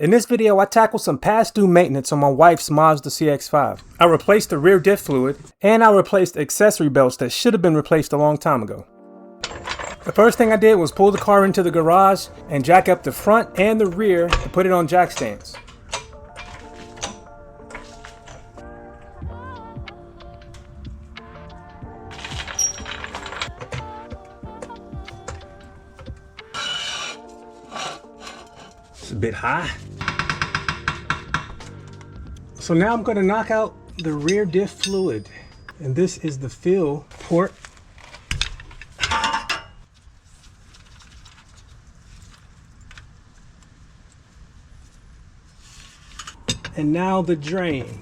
In this video, I tackled some past due maintenance on my wife's Mazda CX-5. I replaced the rear diff fluid, and I replaced accessory belts that should have been replaced a long time ago. The first thing I did was pull the car into the garage and jack up the front and the rear to put it on jack stands. It's a bit high. So now I'm going to knock out the rear diff fluid, and this is the fill port. And now the drain.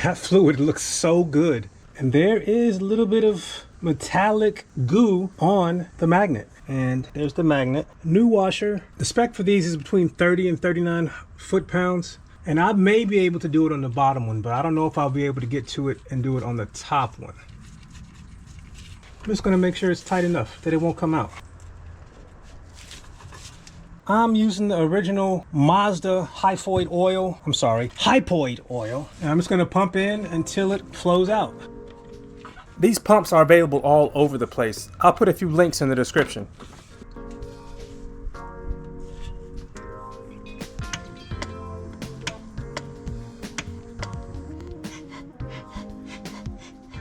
That fluid looks so good. And there is a little bit of metallic goo on the magnet. And there's the magnet. New washer. The spec for these is between 30 and 39 foot-pounds. And I may be able to do it on the bottom one, but I don't know if I'll be able to get to it and do it on the top one. I'm just gonna make sure it's tight enough that it won't come out. I'm using the original Mazda hypoid oil. Hypoid oil. And I'm just gonna pump in until it flows out. These pumps are available all over the place. I'll put a few links in the description.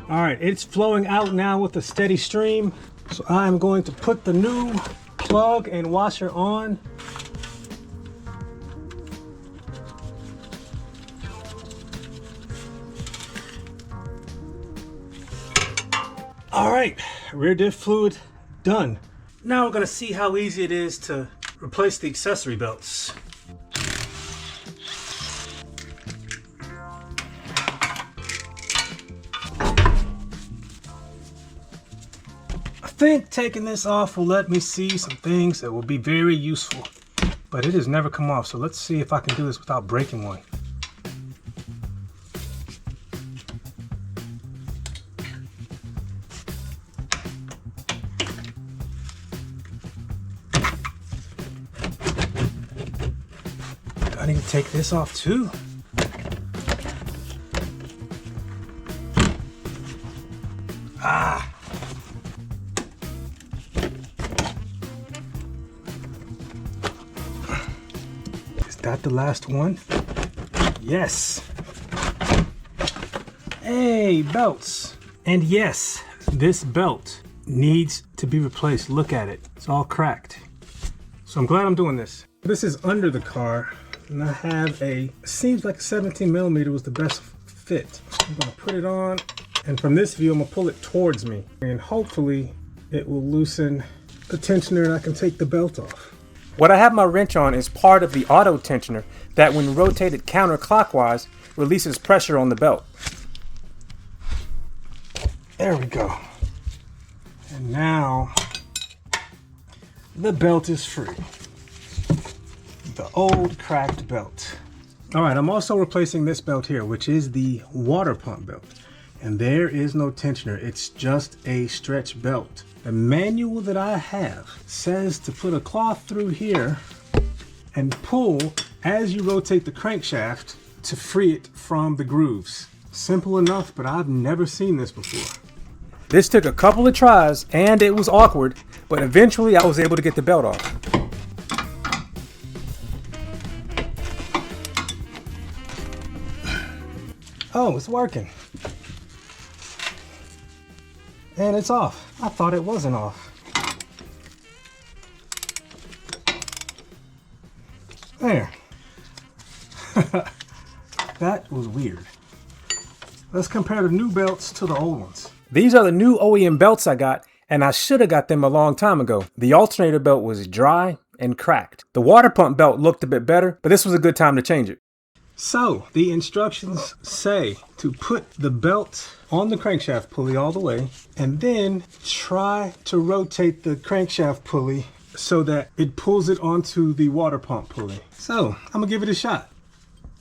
All right, it's flowing out now with a steady stream. So I'm going to put the new plug and washer on. All right, rear diff fluid done. Now we're gonna see how easy it is to replace the accessory belts. I think taking this off will let me see some things that will be very useful, but it has never come off. So let's see if I can do this without breaking one. I need to take this off too. Ah. Is that the last one? Yes. Hey, belts. And yes, this belt needs to be replaced. Look at it. It's all cracked. So I'm glad I'm doing this. This is under the car. And I have seems like a 17 millimeter was the best fit. I'm gonna put it on, and from this view, I'm gonna pull it towards me. And hopefully it will loosen the tensioner and I can take the belt off. What I have my wrench on is part of the auto tensioner that when rotated counterclockwise, releases pressure on the belt. There we go. And now the belt is free. The old cracked belt. All right, I'm also replacing this belt here, which is the water pump belt. And there is no tensioner, it's just a stretch belt. The manual that I have says to put a cloth through here and pull as you rotate the crankshaft to free it from the grooves. Simple enough, but I've never seen this before. This took a couple of tries and it was awkward, but eventually I was able to get the belt off. Oh, it's working. And it's off. I thought it wasn't off. There. That was weird. Let's compare the new belts to the old ones. These are the new OEM belts I got, and I should have got them a long time ago. The alternator belt was dry and cracked. The water pump belt looked a bit better, but this was a good time to change it. So the instructions say to put the belt on the crankshaft pulley all the way and then try to rotate the crankshaft pulley so that it pulls it onto the water pump pulley. So I'm gonna give it a shot.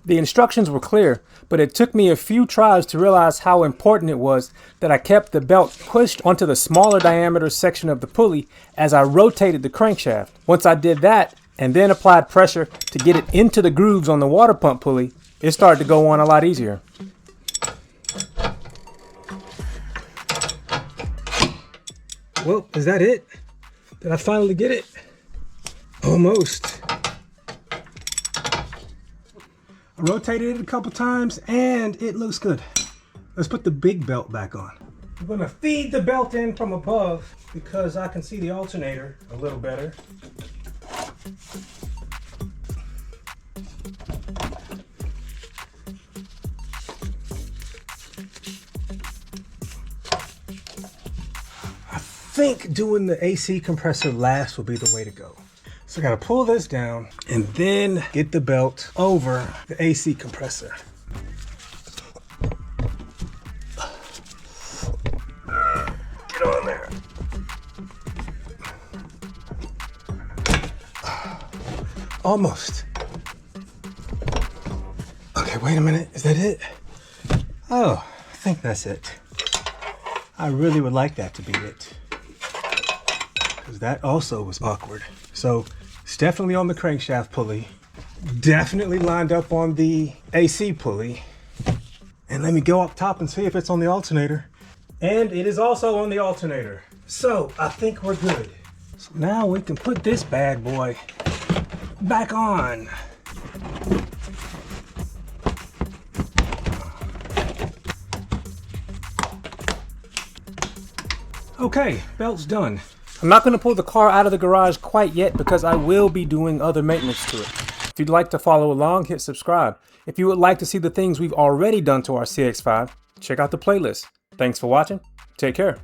The instructions were clear, but it took me a few tries to realize how important it was that I kept the belt pushed onto the smaller diameter section of the pulley as I rotated the crankshaft. Once I did that, and then applied pressure to get it into the grooves on the water pump pulley, it started to go on a lot easier. Well, is that it? Did I finally get it? Almost. I rotated it a couple times and it looks good. Let's put the big belt back on. I'm gonna feed the belt in from above because I can see the alternator a little better. I think doing the AC compressor last will be the way to go. So I gotta pull this down and then get the belt over the AC compressor. Get on there. Almost. Okay, wait a minute. Is that it? Oh, I think that's it. I really would like that to be it, because that also was awkward. So it's definitely on the crankshaft pulley, definitely lined up on the AC pulley. And let me go up top and see if it's on the alternator. And it is also on the alternator. So I think we're good. So now we can put this bad boy back on. Okay, belt's done. I'm not going to pull the car out of the garage quite yet because I will be doing other maintenance to it. If you'd like to follow along, hit subscribe. If you would like to see the things we've already done to our CX-5, check out the playlist. Thanks for watching. Take care.